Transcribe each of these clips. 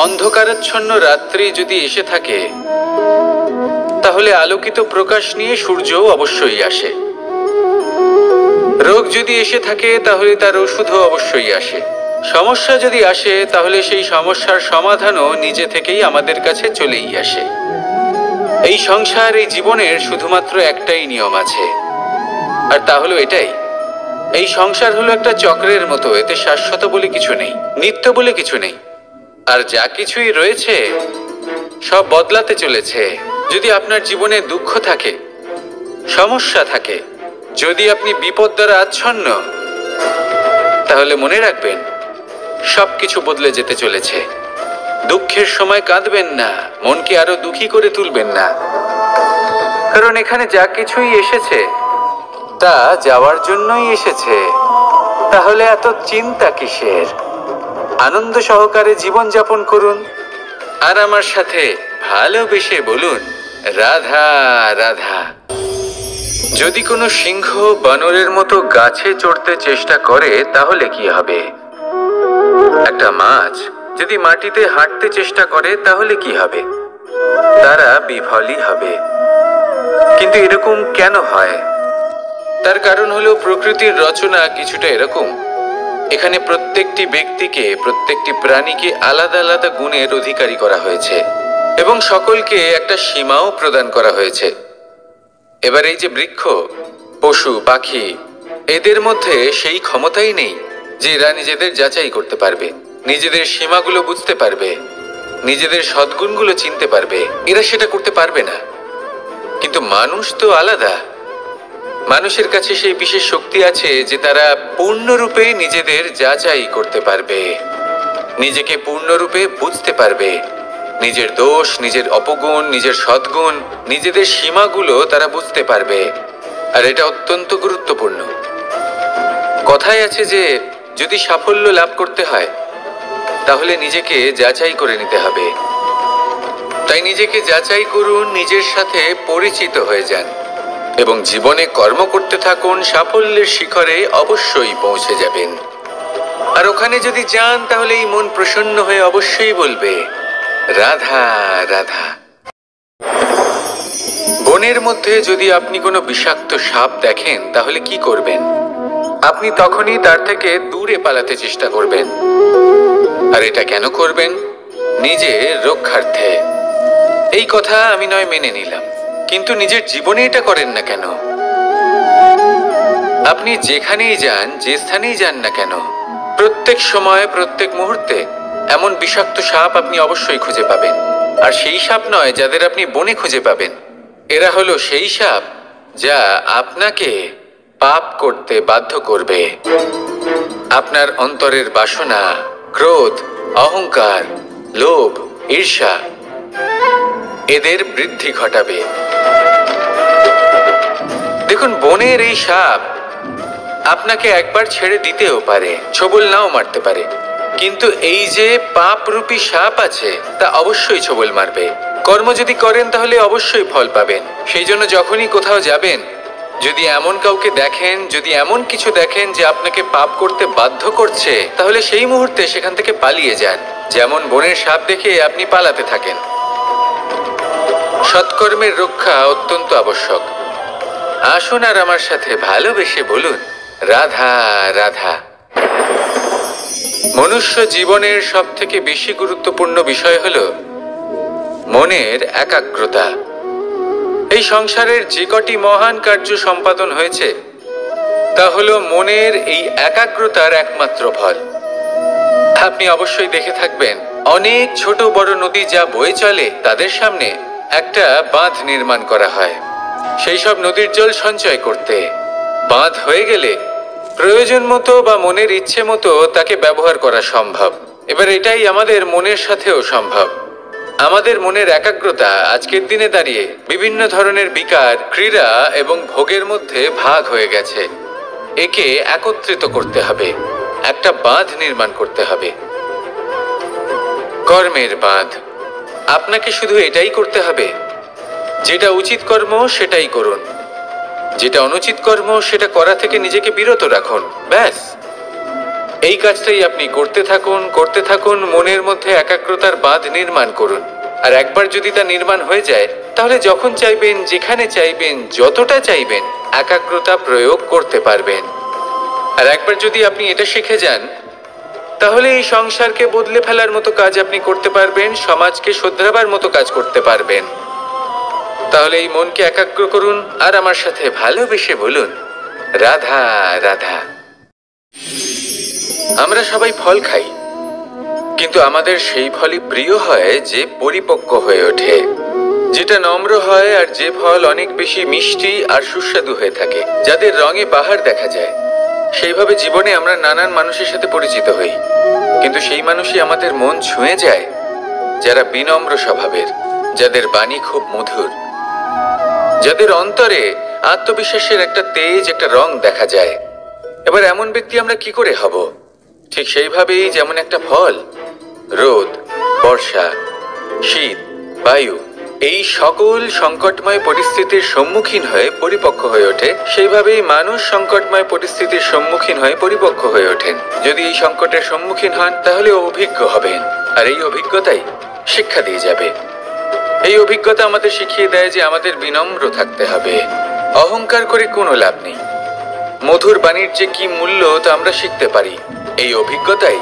অন্ধকারাচ্ছন্ন রাত্রি যদি এসে থাকে তাহলে আলোকিত প্রকাশ নিয়ে সূর্যও অবশ্যই আসে। রোগ যদি এসে থাকে তাহলে তার ওষুধও অবশ্যই আসে। সমস্যা যদি আসে তাহলে সেই সমস্যার সমাধানও নিজে থেকেই আমাদের কাছে চলেই আসে। এই সংসার, এই জীবনের শুধুমাত্র একটাই নিয়ম আছে, আর তা হলো এটাই: এই সংসার হলো একটা চক্রের মতো। এতে শাশ্বত বলে কিছু নেই, নিত্য বলে কিছু নেই, আর যা কিছুই রয়েছে সব বদলাতে চলেছে। যদি আপনার জীবনে দুঃখ থাকে, সমস্যা থাকে, যদি আপনি বিপদ দ্বারা আচ্ছন্ন, তাহলে মনে রাখবেন সবকিছু বদলে যেতে চলেছে। দুঃখের সময় কাঁদবেন না, মনকে আরো দুঃখী করে তুলবেন না, কারণ এখানে যা কিছুই এসেছে তা যাওয়ার জন্যই এসেছে। তাহলে এত চিন্তা কিসের? আনন্দ সহকারে জীবন যাপন করুন, আর আমার সাথে ভালোবেসে বলুন রাধা রাধা। যদি কোনো সিংহ বানরের মতো গাছে চড়তে চেষ্টা করে তাহলে কি হবে? একটা মাছ যদি মাটিতে হাঁটতে চেষ্টা করে তাহলে কি হবে? তারা বিফলই হবে। কিন্তু এরকম কেন হয়? তার কারণ হলো প্রকৃতির রচনা কিছুটা এরকম। এখানে প্রত্যেকটি ব্যক্তিকে, প্রত্যেকটি প্রাণীকে আলাদা আলাদা গুণের অধিকারী করা হয়েছে এবং সকলকে একটা সীমাও প্রদান করা হয়েছে। এবার এই যে বৃক্ষ, পশু, পাখি, এদের মধ্যে সেই ক্ষমতাই নেই যে এরা নিজেদের যাচাই করতে পারবে, নিজেদের সীমাগুলো বুঝতে পারবে, নিজেদের সদ্গুণগুলো চিনতে পারবে। এরা সেটা করতে পারবে না। কিন্তু মানুষ তো আলাদা। মানুষের কাছে সেই বিশেষ শক্তি আছে যে তারা পূর্ণরূপে নিজেদের যাচাই করতে পারবে, নিজেকে পূর্ণরূপে বুঝতে পারবে, নিজের দোষ, নিজের অপগুণ, নিজের সদ্গুণ, নিজেদের সীমাগুলো তারা বুঝতে পারবে। আর এটা অত্যন্ত গুরুত্বপূর্ণ। কথায় আছে যে যদি সাফল্য লাভ করতে হয় তাহলে নিজেকে যাচাই করে নিতে হবে। তাই নিজেকে যাচাই করুন, নিজের সাথে পরিচিত হয়ে যান এবং জীবনে কর্ম করতে থাকুন। সাফল্যের শিখরে অবশ্যই পৌঁছে যাবেন। আর ওখানে যদি যান তাহলে এই মন প্রসন্ন হয়ে অবশ্যই বলবে রাধা রাধা। বনের মধ্যে যদি আপনি কোনো বিষাক্ত সাপ দেখেন তাহলে কি করবেন? আপনি তখনই তার থেকে দূরে পালাতে চেষ্টা করবেন। আর এটা কেন করবেন? নিজের রক্ষার্থে। এই কথা আমি নয় মেনে নিলাম, কিন্তু নিজের জীবনে এটা করেন না কেন? আপনি যেখানেই যান, যে স্থানেই যান না কেন, প্রত্যেক সময়, প্রত্যেক মুহূর্তে এমন বিষাক্ত সাপ আপনি অবশ্যই খুঁজে পাবেন। আর সেই সাপ নয় যাদের আপনি বনে খুঁজে পাবেন। এরা হলো সেই সাপ যা আপনাকে পাপ করতে বাধ্য করবে। আপনার অন্তরের বাসনা, ক্রোধ, অহংকার, লোভ, ঈর্ষা, এদের বৃদ্ধি ঘটাবে। দেখুন, বনের এই সাপ আপনাকে একবার ছেড়ে দিতেও পারে, ছোবল নাও মারতে পারে, কিন্তু এই যে পাপরূপী সাপ আছে তা অবশ্যই ছোবল মারবে। কর্ম যদি করেন তাহলে অবশ্যই ফল পাবেন। সেই জন্য যখনই কোথাও যাবেন, যদি এমন কাউকে দেখেন, যদি এমন কিছু দেখেন যে আপনাকে পাপ করতে বাধ্য করছে, তাহলে সেই মুহূর্তে সেখান থেকে পালিয়ে যান। যেমন বনের সাপ দেখে আপনি পালাতে থাকেন। সৎকর্মের রক্ষা অত্যন্ত আবশ্যক। আসুন আর আমার সাথে ভালোবেসে বলুন রাধা রাধা। মনুষ্য জীবনের সবথেকে বেশি গুরুত্বপূর্ণ বিষয় হলো মনের একাগ্রতা। এই সংসারের যে কটি মহান কার্য সম্পাদন হয়েছে তা হলো মনের এই একাগ্রতার একমাত্র ফল। আপনি অবশ্যই দেখে থাকবেন, অনেক ছোট বড় নদী যা বয়ে চলে তাদের সামনে একটা বাঁধ নির্মাণ করা হয় সেই সব নদীর জল সঞ্চয় করতে। বাঁধ হয়ে গেলে প্রয়োজন মতো বা মনের ইচ্ছে মতো তাকে ব্যবহার করা সম্ভব। এবার এটাই আমাদের মনের সাথেও সম্ভব। আমাদের মনের একাগ্রতা আজকের দিনে দাঁড়িয়ে বিভিন্ন ধরনের বিকার, ক্রীড়া এবং ভোগের মধ্যে ভাগ হয়ে গেছে। একে একত্রিত করতে হবে, একটা বাঁধ নির্মাণ করতে হবে, কর্মের বাঁধ। আপনাকে শুধু এটাই করতে হবে, যেটা উচিত কর্ম সেটাই করুন, যেটা অনুচিত কর্ম সেটা করা থেকে নিজেকে বিরত রাখুন। ব্যাস, এই কাজটাই আপনি করতে থাকুন, মনের মধ্যে একাগ্রতার বাঁধ নির্মাণ করুন। আর একবার যদি তা নির্মাণ হয়ে যায়, তাহলে যখন চাইবেন, যেখানে চাইবেন, যতটা চাইবেন, একাগ্রতা প্রয়োগ করতে পারবেন। আর একবার যদি আপনি এটা শিখে যান, তাহলে এই সংসারকে বদলে ফেলার মতো কাজ আপনি করতে পারবেন, সমাজকে শোধরাবার মতো কাজ করতে পারবেন। তাহলে এই মনকে একাগ্র করুন আর আমার সাথে ভালোবেসে বলুন, রাধা রাধা। আমরা সবাই ফল খাই, কিন্তু আমাদের সেই ফলই প্রিয় হয় যে পরিপক্ক হয়ে ওঠে, যেটা নম্র হয়, আর যে ফল অনেক বেশি মিষ্টি আর সুস্বাদু হয়ে থাকে, যাদের রঙে বাহার দেখা যায়। সেইভাবে জীবনে আমরা নানান মানুষের সাথে পরিচিত হই, কিন্তু সেই মানুষই আমাদের মন ছুঁয়ে যায় যারা বিনম্র স্বভাবের, যাদের বাণী খুব মধুর, যাদের অন্তরে আত্মবিশ্বাসের একটা তেজ, একটা রং দেখা যায়। এবার এমন ব্যক্তি আমরা কি করে হব? ঠিক সেইভাবেই যেমন একটা ফল রোদ, বর্ষা, শীত, বায়ু এই সকল সংকটময় পরিস্থিতির সম্মুখীন হয়ে পরিপক্ক হয়ে ওঠে, সেইভাবেই মানুষ সংকটময় পরিস্থিতির সম্মুখীন হয়ে পরিপক্ক হয়ে ওঠেন। যদি এই সংকটের সম্মুখীন হন, তাহলে অভিজ্ঞ হবেন, আর এই অভিজ্ঞতাই শিক্ষা দিয়ে যাবে। এই অভিজ্ঞতা আমাদের শিখিয়ে দেয় যে আমাদের বিনম্র থাকতে হবে। অহংকার করে কোনো লাভ নেই। মধুর বাণীর যে কি মূল্য তা আমরা শিখতে পারি। এই অভিজ্ঞতাই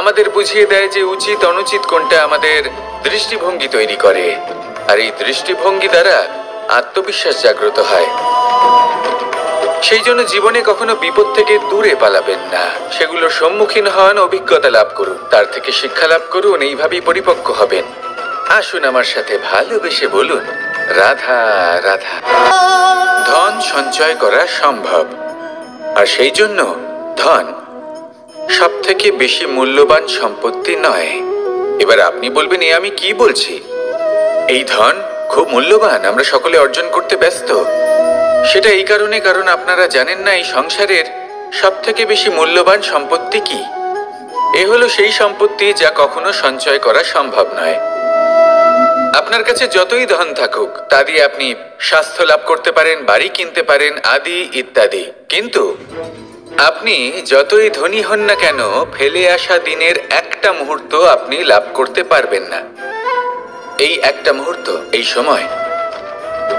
আমাদের বুঝিয়ে দেয় যে উচিত অনুচিত কোনটা, আমাদের দৃষ্টিভঙ্গি তৈরি করে, আর এই দৃষ্টিভঙ্গি দ্বারা আত্মবিশ্বাস জাগ্রত হয়। সেই জন্য জীবনে কখনো বিপদ থেকে দূরে পালাবেন না, সেগুলোর সম্মুখীন হন, অভিজ্ঞতা লাভ করুন, তার থেকে শিক্ষা লাভ করুন, এইভাবেই পরিপক্ক হবেন। আসুন আমার সাথে ভালোবেসে বলুন, রাধা রাধা। ধন সঞ্চয় করা সম্ভব, আর সেই জন্য ধন সব থেকে বেশি মূল্যবান সম্পত্তি নয়। এবার আপনি বলবেন, এ আমি কি বলছি? এই ধন খুব মূল্যবান, আমরা সকলে অর্জন করতে ব্যস্ত। সেটা এই কারণে, কারণ আপনারা জানেন না এই সংসারের সব থেকে বেশি মূল্যবান সম্পত্তি কি। এ হলো সেই সম্পত্তি যা কখনো সঞ্চয় করা সম্ভব নয়। আপনার কাছে যতই ধন থাকুক, তা দিয়ে আপনি স্বাস্থ্য লাভ করতে পারেন, বাড়ি কিনতে পারেন, আদি ইত্যাদি, কিন্তু আপনি যতই ধনী হন না কেন, ফেলে আসা দিনের একটা মুহূর্ত আপনি লাভ করতে পারবেন না। এই একটা মুহূর্ত, এই সময়,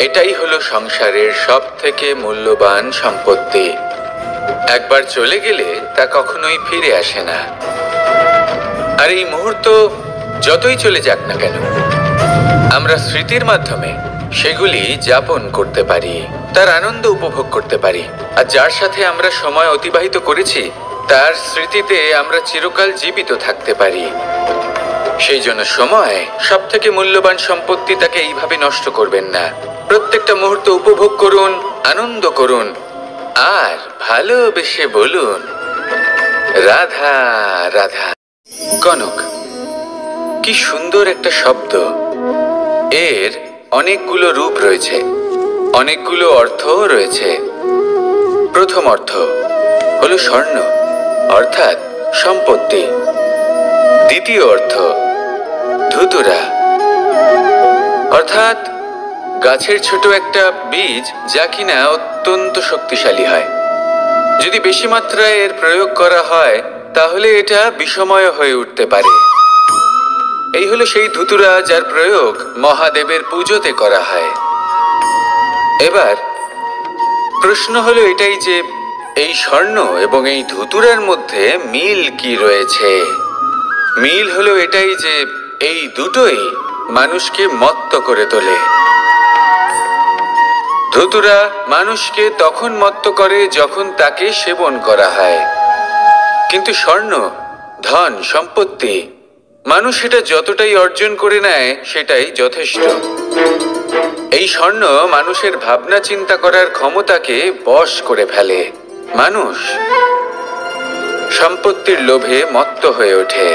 এটাই হলো সংসারের সব থেকে মূল্যবান সম্পত্তি। একবার চলে গেলে তা কখনোই ফিরে আসে না। আর এই মুহূর্ত যতই চলে যাক না কেন, আমরা স্মৃতির মাধ্যমে সেগুলি যাপন করতে পারি, তার আনন্দ উপভোগ করতে পারি। আর যার সাথে আমরা সময় অতিবাহিত করেছি, তার স্মৃতিতে আমরা চিরকাল জীবিত থাকতে পারি। সেই জন্য সময় সব থেকে মূল্যবান সম্পত্তি, তাকে এইভাবে নষ্ট করবেন না। প্রত্যেকটা মুহূর্ত উপভোগ করুন, আনন্দ করুন, আর ভালোবেসে বলুন, রাধা রাধা। কনক, কি সুন্দর একটা শব্দ। এর অনেকগুলো রূপ রয়েছে, অনেকগুলো অর্থও রয়েছে। প্রথম অর্থ হলো স্বর্ণ, অর্থাৎ সম্পত্তি। দ্বিতীয় অর্থ ধুতুরা, অর্থাৎ গাছের ছোট একটা বীজ, যা কিনা অত্যন্ত শক্তিশালী হয়। যদি বেশি মাত্রায় এর প্রয়োগ করা হয়, তাহলে এটা বিষময় হয়ে উঠতে পারে। এই হলো সেই ধুতুরা যার প্রয়োগ মহাদেবের পুজোতে করা হয়। এবার প্রশ্ন হলো এটাই যে এই স্বর্ণ এবং এই ধুতুরার মধ্যে মিল কি রয়েছে। মিল হলো এটাই যে এই দুটোই মানুষকে মত্ত করে তোলে। ধুতুরা মানুষকে তখন মত্ত করে যখন তাকে সেবন করা হয়, কিন্তু স্বর্ণ, ধন, সম্পত্তি, মানুষ এটা যতটাই অর্জন করে নেয় সেটাই যথেষ্ট। এই স্বর্ণ মানুষের ভাবনা চিন্তা করার ক্ষমতাকে বশ করে ফেলে। মানুষ সম্পত্তির লোভে মত্ত হয়ে ওঠে,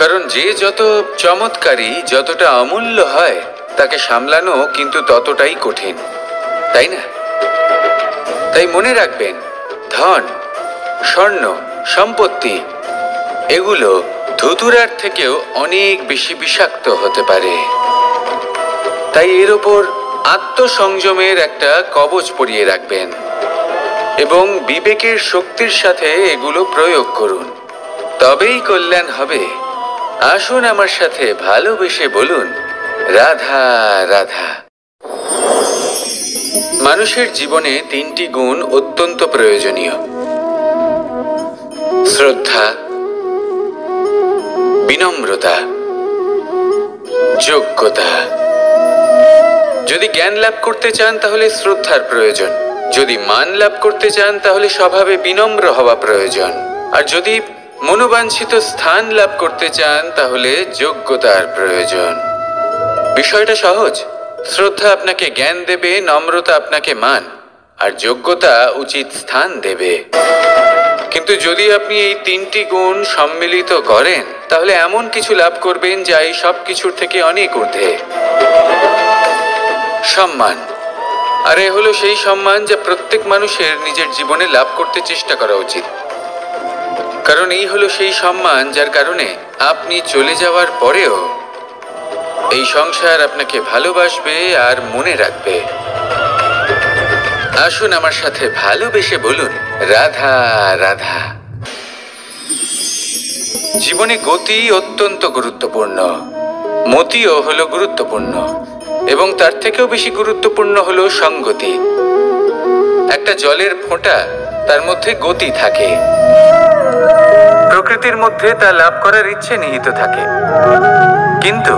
কারণ যে যত চমৎকারী, যতটা অমূল্য হয়, তাকে সামলানো কিন্তু ততটাই কঠিন, তাই না? তাই মনে রাখবেন, ধন, স্বর্ণ, সম্পত্তি এগুলো ধুতুরার থেকেও অনেক বেশি বিষাক্ত হতে পারে। তাই এর ওপর আত্মসংযমের একটা কবচ পরিয়ে রাখবেন। এবং বিবেকের শক্তির সাথে এগুলো প্রয়োগ করুন, তবেই কল্যাণ হবে। আসুন আমার সাথে ভালোবেসে বলুন, রাধা রাধা। মানুষের জীবনে 3টি গুণ অত্যন্ত প্রয়োজনীয়: শ্রদ্ধা, বিনম্রতা, যোগ্যতা। যদি জ্ঞান লাভ করতে চান তাহলে শ্রদ্ধার প্রয়োজন, যদি মান লাভ করতে চান তাহলে স্বভাবে বিনম্র হওয়া প্রয়োজন, আর যদি মনোবাঞ্ছিত স্থান লাভ করতে চান তাহলে যোগ্যতার প্রয়োজন। বিষয়টা সহজ। শ্রদ্ধা আপনাকে জ্ঞান দেবে, নম্রতা আপনাকে মান, আর যোগ্যতা উচিত স্থান দেবে। কিন্তু যদি আপনি এই 3টি গুণ সম্মিলিত করেন তাহলে এমন কিছু লাভ করবেন যা এই সব কিছুর থেকে অনেক ঊর্ধ্বে। সম্মান। আর এ হলো সেই সম্মান যা প্রত্যেক মানুষের নিজের জীবনে লাভ করতে চেষ্টা করা উচিত, কারণ এই হলো সেই সম্মান যার কারণে আপনি চলে যাওয়ার পরেও এই সংসার আপনাকে ভালোবাসবে আর মনে রাখবে। আসুন আমার সাথে ভালোবেসে বলুন, রাধা রাধা। জীবনে গতি অত্যন্ত গুরুত্বপূর্ণ, মতিও হলো গুরুত্বপূর্ণ, এবং তার থেকেও বেশি গুরুত্বপূর্ণ হলো সঙ্গতি। একটা জলের ফোঁটা, তার মধ্যে গতি থাকে, প্রকৃতির মধ্যে তা লাভ করার ইচ্ছে নিহিত থাকে, কিন্তু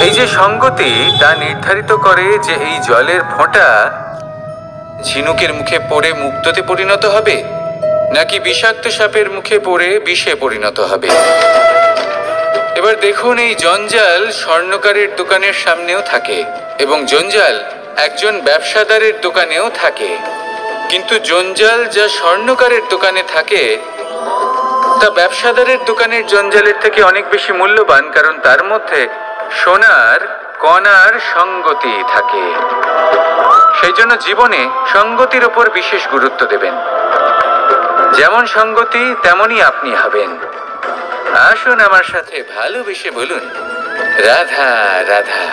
এই যে সঙ্গতি তা নির্ধারিত করে যে এই জলের ফোঁটা ঝিনুকের মুখে পড়ে মুক্তোতে পরিণত হবে নাকি বিষাক্ত সাপের মুখে পড়ে বিষে পরিণত হবে। এবার দেখুন, এই জঞ্জাল স্বর্ণকারের দোকানের সামনেও থাকে এবং জঞ্জাল একজন ব্যবসাদারের দোকানেও থাকে, কিন্তু জঞ্জাল যা স্বর্ণকারের দোকানে থাকে তা ব্যবসাদারের দোকানের জঞ্জালের থেকে অনেক বেশি মূল্যবান, কারণ তার মধ্যে সোনার কণার সঙ্গতি থাকে। সেই জন্য জীবনে সঙ্গতির উপর বিশেষ গুরুত্ব দেবেন। যেমন সঙ্গতি তেমনই আপনি হবেন। আসুন আমার সাথে ভালোবেসে বলুন, রাধা রাধা।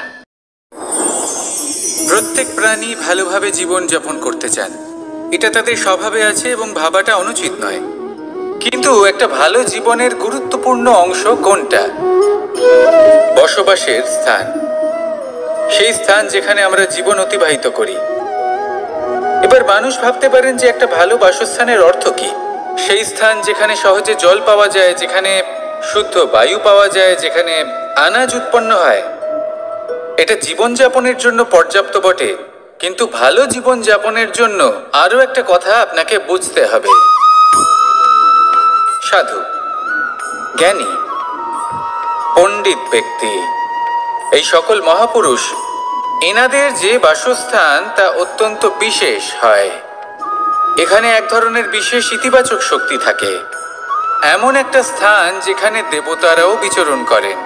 প্রত্যেক প্রাণী ভালোভাবে জীবন যাপন করতে চান, এটা তাদের স্বভাবে আছে এবং ভাবাটা অনুচিত নয়। কিন্তু একটা ভালো জীবনের গুরুত্বপূর্ণ অংশ কোনটা? বসবাসের স্থান, সেই স্থান যেখানে আমরা জীবন অতিবাহিত করি। এবার মানুষ ভাবতে পারেন যে একটা ভালো বাসস্থানের অর্থ কি? সেই স্থান যেখানে সহজে জল পাওয়া যায়, যেখানে শুদ্ধ বায়ু পাওয়া যায়, যেখানে আনাজ উৎপন্ন হয়। এটা জীবনযাপনের জন্য পর্যাপ্ত বটে, কিন্তু ভালো জীবনযাপনের জন্য আরও একটা কথা আপনাকে বুঝতে হবে। সাধু, জ্ঞানী, পণ্ডিত ব্যক্তি, এই সকল মহাপুরুষ, এনাদের যে বাসস্থান তা অত্যন্ত বিশেষ হয়। এখানে এক ধরনের বিশেষ ইতিবাচক শক্তি থাকে, এমন একটা স্থান যেখানে দেবতারাও বিচরণ করেন।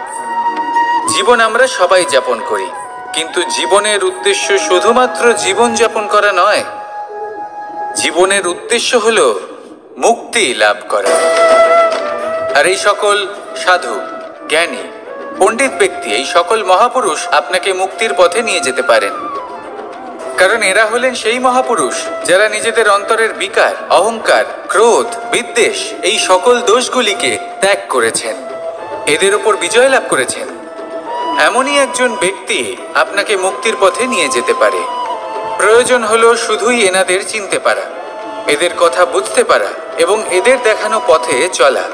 জীবন আমরা সবাই যাপন করি, কিন্তু জীবনের উদ্দেশ্য শুধুমাত্র জীবন যাপন করা নয়। জীবনের উদ্দেশ্য হলো মুক্তি লাভ করা। আর এই সকল সাধু, জ্ঞানী, পণ্ডিত ব্যক্তি, এই সকল মহাপুরুষ আপনাকে মুক্তির পথে নিয়ে যেতে পারেন, কারণ এরা হলেন সেই মহাপুরুষ যারা নিজেদের অন্তরের বিকার, অহংকার, ক্রোধ, বিদ্বেষ এই সকল দোষগুলিকে ত্যাগ করেছেন, এদের উপর বিজয় লাভ করেছেন। এমনই একজন ব্যক্তি আপনাকে মুক্তির পথে নিয়ে যেতে পারে। প্রয়োজন হলো শুধুই এনাদের চিনতে পারা, এদের কথা বুঝতে পারা এবং এদের দেখানো পথে চলা।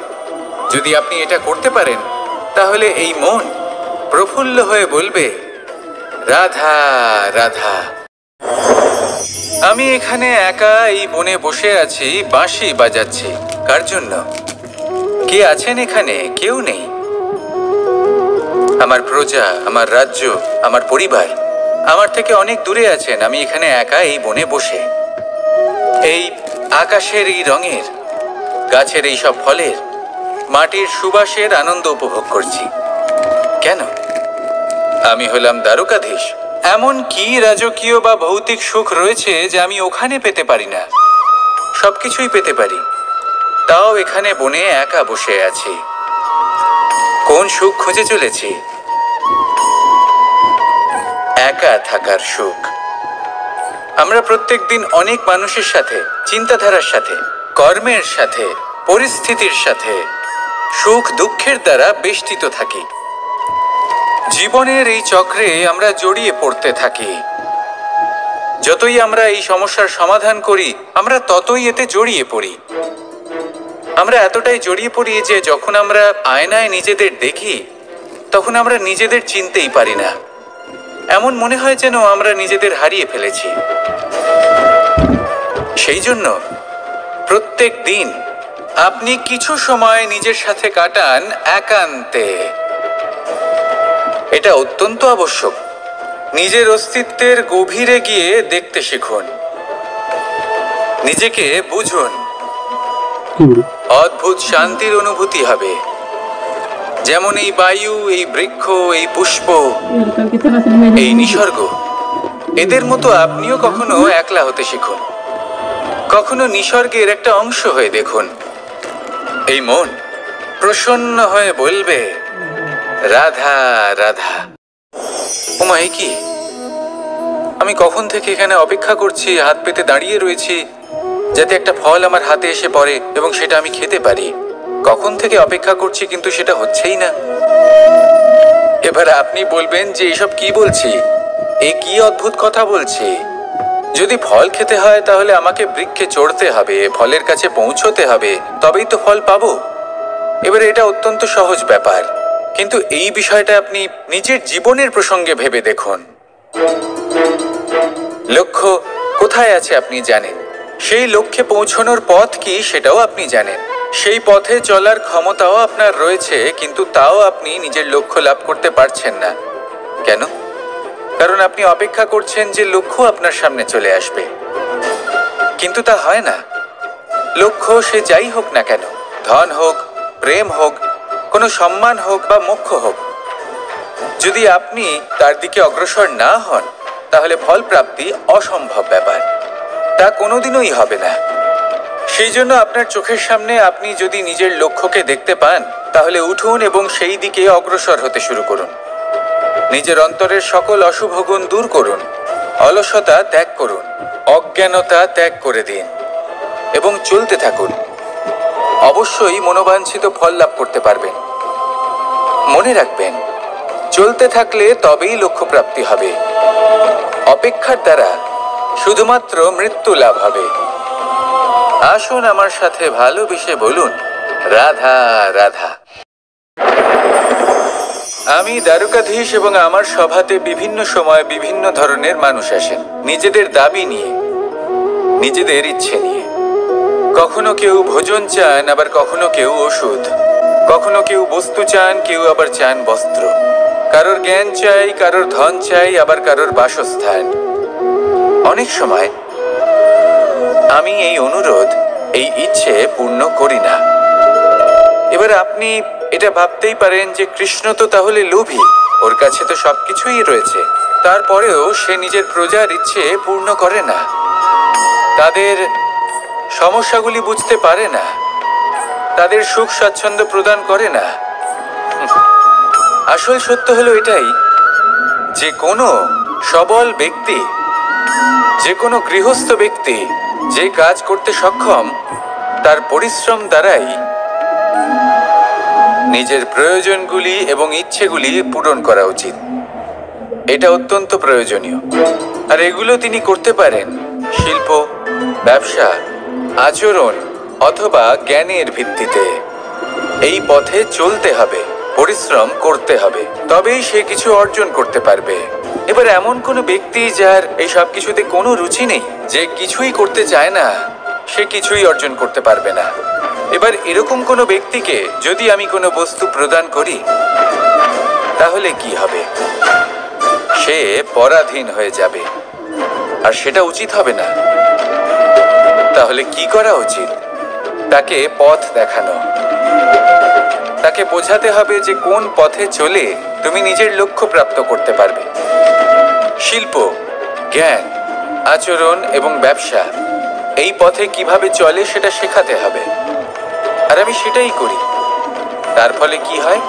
যদি আপনি এটা করতে পারেন তাহলে এই মন প্রফুল্ল হয়ে বলবে, রাধা রাধা। আমি এখানে একা এই বনে বসে আছি, বাঁশি বাজাচ্ছি। কার জন্য? কে আছেন এখানে? কেউ নেই। আমার প্রজা, আমার রাজ্য, আমার পরিবার আমার থেকে অনেক দূরে আছেন। আমি এখানে একা এই বনে বসে এই আকাশের এই রঙের, গাছের এই সব ফলের, মাটির সুবাসের আনন্দ উপভোগ করছি। কেন? আমি হলাম দ্বারকাধীশ। এমন কি রাজকীয় বা ভৌতিক সুখ রয়েছে যে আমি ওখানে পেতে পারি না? সবকিছুই পেতে পারি, তাও এখানে বনে একা বসে আছি। কোন সুখ খুঁজে চলেছি? একা থাকার সুখ। আমরা প্রত্যেকদিন অনেক মানুষের সাথে, চিন্তাধারার সাথে, কর্মের সাথে, পরিস্থিতির সাথে, সুখ দুঃখের দ্বারা বেষ্টিত থাকি। জীবনের এই চক্রে আমরা জড়িয়ে পড়তে থাকি। যতই আমরা এই সমস্যার সমাধান করি, আমরা ততই এতে জড়িয়ে পড়ি। আমরা এতটাই জড়িয়ে পড়ি যে যখন আমরা আয়নায় নিজেদের দেখি, তখন আমরা নিজেদের চিনতেই পারি না। এমন মনে হয় যেন আমরা নিজেদের হারিয়ে ফেলেছি। সেই জন্য প্রত্যেক দিন আপনি কিছু সময় নিজের সাথে কাটান একান্তে। এটা অত্যন্ত আবশ্যক। নিজের অস্তিত্বের গভীরে গিয়ে দেখতে শিখুন, নিজেকে বুঝুন। অদ্ভুত শান্তির অনুভূতি হবে। যেমন এই বায়ু, এই বৃক্ষ, এই পুষ্প, এই নিসর্গ, এদের মতো আপনিও কখনো একলা হতে শিখুন। কখনো নিসর্গের একটা অংশ হয়ে দেখুন। এই মন প্রসন্ন হয়ে বলবে, রাধা রাধা। ওমা, এ কি? আমি কখন থেকে এখানে অপেক্ষা করছি, হাত পেতে দাঁড়িয়ে রয়েছি যাতে একটা ফল আমার হাতে এসে পড়ে এবং সেটা আমি খেতে পারি। কখন থেকে অপেক্ষা করছি, কিন্তু সেটা হচ্ছেই না। এবার আপনি বলবেন যে এসব কি বলছি, এ কি অদ্ভুত কথা বলছি। যদি ফল খেতে হয় তাহলে আমাকে বৃক্ষে চড়তে হবে, ফলের কাছে পৌঁছতে হবে, তবেই তো ফল পাবো। এবারে এটা অত্যন্ত সহজ ব্যাপার, কিন্তু এই বিষয়টা আপনি নিজের জীবনের প্রসঙ্গে ভেবে দেখুন। লক্ষ্য কোথায় আছে আপনি জানেন, সেই লক্ষ্যে পৌঁছানোর পথ কি সেটাও আপনি জানেন, সেই পথে চলার ক্ষমতাও আপনার রয়েছে, কিন্তু তাও আপনি নিজের লক্ষ্য লাভ করতে পারছেন না। কেন? কারণ আপনি অপেক্ষা করছেন যে লক্ষ্য আপনার সামনে চলে আসবে, কিন্তু তা হয় না। লক্ষ্য সে যাই হোক না কেন, ধন হোক, প্রেম হোক, কোনো সম্মান হোক বা মোক্ষ হোক, যদি আপনি তার দিকে অগ্রসর না হন তাহলে ফল প্রাপ্তি অসম্ভব ব্যাপার। তা কোনোদিনই হবে না। সেই জন্য আপনার চোখের সামনে আপনি যদি নিজের লক্ষ্যকে দেখতে পান, তাহলে উঠুন এবং সেই দিকে অগ্রসর হতে শুরু করুন। নিজের অন্তরের সকল অশুভ গুণ দূর করুন, অলসতা ত্যাগ করুন, অজ্ঞানতা ত্যাগ করে দিন এবং চলতে থাকুন। অবশ্যই মনোবাঞ্ছিত ফল লাভ করতে পারবেন। মনে রাখবেন, চলতে থাকলে তবেই লক্ষ্য প্রাপ্তি হবে। অপেক্ষার দ্বারা শুধুমাত্র মৃত্যু লাভ হবে। আসুন আমার সাথে ভালোবেসে বলুন, রাধা রাধা। আমি দ্বারকাধীশ এবং আমার সভাতে বিভিন্ন সময় বিভিন্ন ধরনের মানুষ আসেন, নিজেদের দাবি নিয়ে, নিজেদের ইচ্ছে নিয়ে। কখনো কেউ ভোজন চান, আবার কখনো কেউ ওষুধ। কখনো কেউ বস্তু চান, কেউ আবার চান বস্ত্র। কারোর জ্ঞান চাই, কারোর ধন চাই, আবার কারোর বাসস্থান। অনেক সময় আমি এই অনুরোধ, এই ইচ্ছে পূর্ণ করি না। এবার আপনি এটা ভাবতেই পারেন যে কৃষ্ণ তো তাহলে লোভী, ওর কাছে তো সবকিছুই রয়েছে, তারপরেও সে নিজের প্রজার ইচ্ছে পূর্ণ করে না, তাদের সমস্যাগুলি বুঝতে পারে না, তাদের সুখ স্বাচ্ছন্দ্য প্রদান করে না। আসল সত্য হলো এটাই যে কোনো সবল ব্যক্তি, যে কোনো গৃহস্থ ব্যক্তি যে কাজ করতে সক্ষম, তার পরিশ্রম দ্বারাই নিজের প্রয়োজনগুলি এবং ইচ্ছেগুলি পূরণ করা উচিত। এটা অত্যন্ত প্রয়োজনীয়। আর এগুলো তিনি করতে পারেন শিল্প, ব্যবসা, আচরণ অথবা জ্ঞানের ভিত্তিতে। এই পথে চলতে হবে, পরিশ্রম করতে হবে, তবেই সে কিছু অর্জন করতে পারবে। এবার এমন কোনো ব্যক্তি যার এই সব কিছুতে কোনো রুচি নেই, যে কিছুই করতে চায় না, সে কিছুই অর্জন করতে পারবে না। এবার এরকম কোনো ব্যক্তিকে যদি আমি কোনো বস্তু প্রদান করি, তাহলে কি হবে? সে পরাধীন হয়ে যাবে, আর সেটা উচিত হবে না। তাহলে কি করা উচিত? তাকে পথ দেখানো, তাকে বোঝাতে হবে যে কোন পথে চলে তুমি নিজের লক্ষ্য প্রাপ্ত করতে পারবে। শিল্প, জ্ঞান, আচরণ এবং ব্যবসা, এই পথে কিভাবে চলে সেটা শেখাতে হবে। আর আমি সেটাই করি। তার ফলে কি হয়?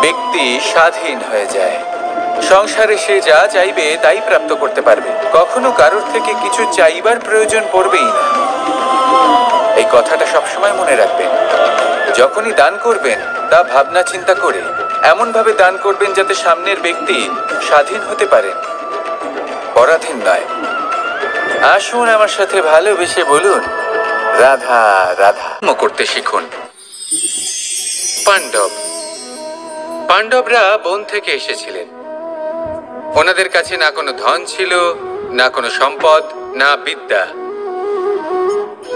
ব্যক্তি স্বাধীন হয়ে যায়। সংসারে সে যা চাইবে তাই প্রাপ্ত করতে পারবে, কখনো কারোর থেকে কিছু চাইবার প্রয়োজন পড়বেই না। এই কথাটা সবসময় মনে রাখবেন। যখনই দান করবেন তা ভাবনা চিন্তা করে এমন ভাবে দান করবেন যাতে সামনের ব্যক্তি স্বাধীন হতে পারেন, পরাধীন নয়। আসুন আমার সাথে ভালোবেসে বলুন রাধা রাধা করতে শিখুন। পাণ্ডবরা বন থেকে এসেছিলেন। ওনাদের কাছে না কোনো ধন ছিল, না কোনো সম্পদ, না বিদ্যা।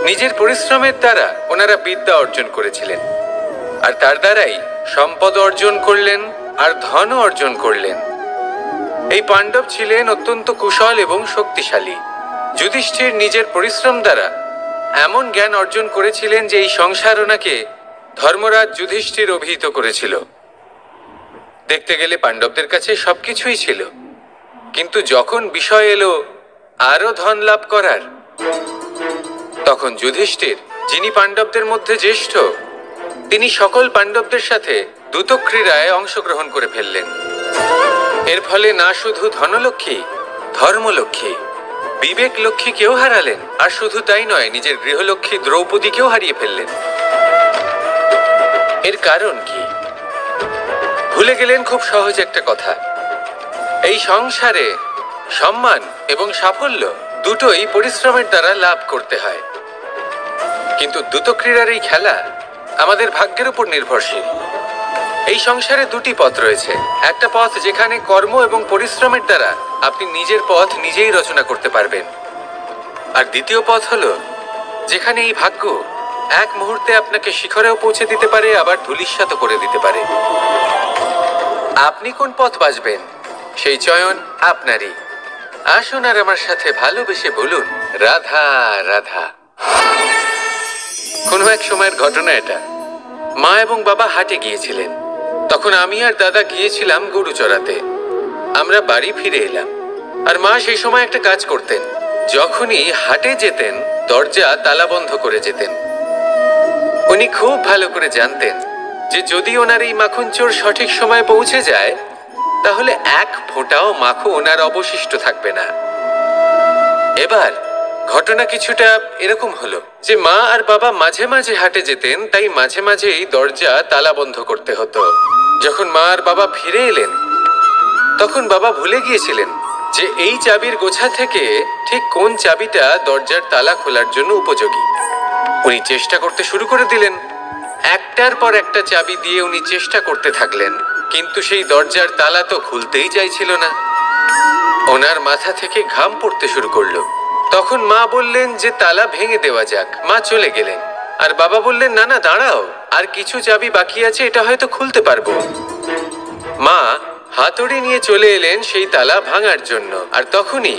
নিজের পরিশ্রমের দ্বারা ওনারা বিদ্যা অর্জন করেছিলেন, আর তার দ্বারাই সম্পদ অর্জন করলেন আর ধনও অর্জন করলেন। এই পাণ্ডব ছিলেন অত্যন্ত কুশল এবং শক্তিশালী। যুধিষ্ঠির নিজের পরিশ্রম দ্বারা এমন জ্ঞান অর্জন করেছিলেন যে এই সংসার ওনাকে ধর্মরাজ যুধিষ্ঠির অভিহিত করেছিল। দেখতে গেলে পাণ্ডবদের কাছে সবকিছুই ছিল, কিন্তু যখন বিষয় এলো আরো ধন লাভ করার, তখন যুধিষ্ঠির, যিনি পাণ্ডবদের মধ্যে জ্যেষ্ঠ, তিনি সকল পাণ্ডবদের সাথে দ্যুতক্রীড়ায় অংশগ্রহণ করে ফেললেন। এর ফলে না শুধু ধনলক্ষ্মী, ধর্মলক্ষ্মী, বিবেক লক্ষ্মীকেও হারালেন, আর শুধু তাই নয়, নিজের গৃহলক্ষ্মী দ্রৌপদীকেও হারিয়ে ফেললেন। এর কারণ কি? ভুলে গেলেন খুব সহজ একটা কথা। এই সংসারে সম্মান এবং সাফল্য দুটোই পরিশ্রমের দ্বারা লাভ করতে হয়, কিন্তু দ্যুতক্রীড়ার এই খেলা আমাদের ভাগ্যের উপর নির্ভরশীল। এই সংসারে দুটি পথ রয়েছে। একটা পথ যেখানে কর্ম এবং পরিশ্রমের দ্বারা আপনি নিজের পথ নিজেই রচনা করতে পারবেন, আর দ্বিতীয় পথ হলো যেখানে এই ভাগ্য এক মুহূর্তে আপনাকে শিখরেও পৌঁছে দিতে পারে, আবার ধূলিসাৎ করে দিতে পারে। আপনি কোন পথ বাছবেন সেই চয়ন আপনারই। আসুন আর আমার সাথে ভালোবেসে বলুন রাধা রাধা। কোনো এক সময়ের ঘটনা এটা। মা এবং বাবা হাটে গিয়েছিলেন, তখন আমি আর দাদা গিয়েছিলাম গরু চড়াতে। আমরা বাড়ি ফিরে এলাম, আর মা সেই সময় একটা কাজ করতেন। যখনই হাটে যেতেন দরজা তালা বন্ধ করে যেতেন। উনি খুব ভালো করে জানতেন যে যদি ওনার এই মাখন চোর সঠিক সময়ে পৌঁছে যায় তাহলে এক ফোঁটাও মাখন ওনার অবশিষ্ট থাকবে না। এবার ঘটনা কিছুটা এরকম হলো যে মা আর বাবা মাঝে মাঝে হাটে যেতেন, তাই মাঝে মাঝেই দরজা তালা বন্ধ করতে হতো। যখন মা আর বাবা ফিরে এলেন তখন বাবা ভুলে গিয়েছিলেন যে এই চাবির গোছা থেকে ঠিক কোন চাবিটা দরজার তালা খোলার জন্য উপযোগী। উনি চেষ্টা করতে শুরু করে দিলেন। একটার পর একটা চাবি দিয়ে উনি চেষ্টা করতে থাকলেন, কিন্তু সেই দরজার তালা তো খুলতেই চাইছিল না। ওনার মাথা থেকে ঘাম পড়তে শুরু করলো। তখন মা বললেন যে তালা ভেঙে দেওয়া যাক। মা চলে গেলেন, আর বাবা বললেন না না দাঁড়াও, আর কিছু চাবি বাকি আছে, এটা হয়তো খুলতে পারবো। মা হাতুড়ি নিয়ে চলে এলেন সেই তালা ভাঙার জন্য, আর তখনই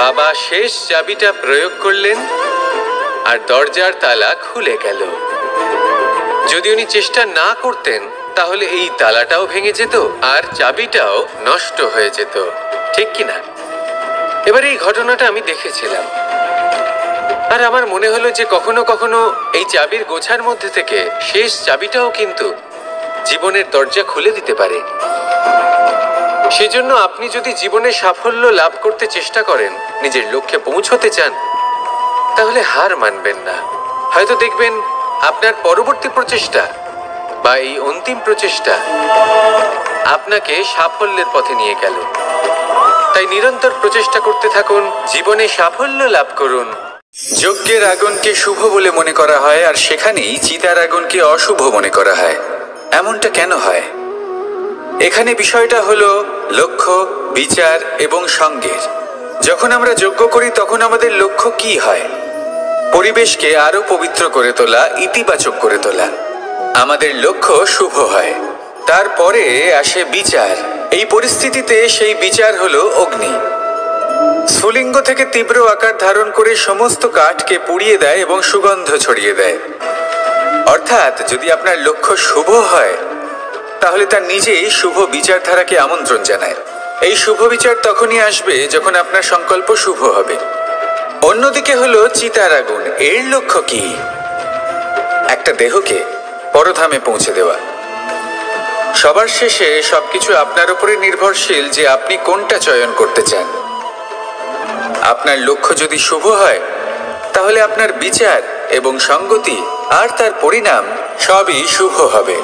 বাবা শেষ চাবিটা প্রয়োগ করলেন আর দরজার তালা খুলে গেল। যদি উনি চেষ্টা না করতেন তাহলে এই তালাটাও ভেঙে যেত আর চাবিটাও নষ্ট হয়ে যেত, ঠিক কিনা? এবার এই ঘটনাটা আমি দেখেছিলাম, আর আমার মনে হলো যে কখনো কখনো এই চাবির গোছার মধ্যে থেকে শেষ চাবিটাও কিন্তু জীবনের দরজা খুলে দিতে পারে। সেজন্য আপনি যদি জীবনে সাফল্য লাভ করতে চেষ্টা করেন, নিজের লক্ষ্যে পৌঁছতে চান, তাহলে হার মানবেন না। হয়তো দেখবেন আপনার পরবর্তী প্রচেষ্টা বা এই অন্তিম প্রচেষ্টা আপনাকে সাফল্যের পথে নিয়ে গেল। তাই নিরন্তর প্রচেষ্টা করতে থাকুন, জীবনে সাফল্য লাভ করুন। যজ্ঞের আগুনকে শুভ বলে মনে করা হয়, আর সেখানেই চিতার আগুনকে অশুভ মনে করা হয়। এমনটা কেন হয়? এখানে বিষয়টা হলো লক্ষ্য, বিচার এবং সঙ্গের। যখন আমরা যজ্ঞ করি তখন আমাদের লক্ষ্য কি হয়? পরিবেশকে আরো পবিত্র করে তোলা, ইতিবাচক করে তোলা। আমাদের লক্ষ্য শুভ হয়। তারপরে আসে বিচার। এই পরিস্থিতিতে সেই বিচার হলো অগ্নি। স্ফুলিঙ্গ থেকে তীব্র আকার ধারণ করে সমস্ত কাঠকে পুড়িয়ে দেয় এবং সুগন্ধ ছড়িয়ে দেয়। অর্থাৎ যদি আপনার লক্ষ্য শুভ হয় তাহলে তার নিজেই শুভ বিচারধারাকে আমন্ত্রণ জানায়। এই শুভ বিচার তখনই আসবে যখন আপনার সংকল্প শুভ হবে। অন্যদিকে হলো চিতার আগুন। এর লক্ষ্য কি? একটা দেহকে পরধামে পৌঁছে দেওয়া। সবার শেষে সব সবকিছু আপনার উপরে নির্ভরশীল যে আপনি কোনটা চয়ন করতে চান। আপনার লক্ষ্য যদি শুভ হয় তাহলে আপনার বিচার এবং সঙ্গতি আর তার পরিণাম সবই শুভ হবে।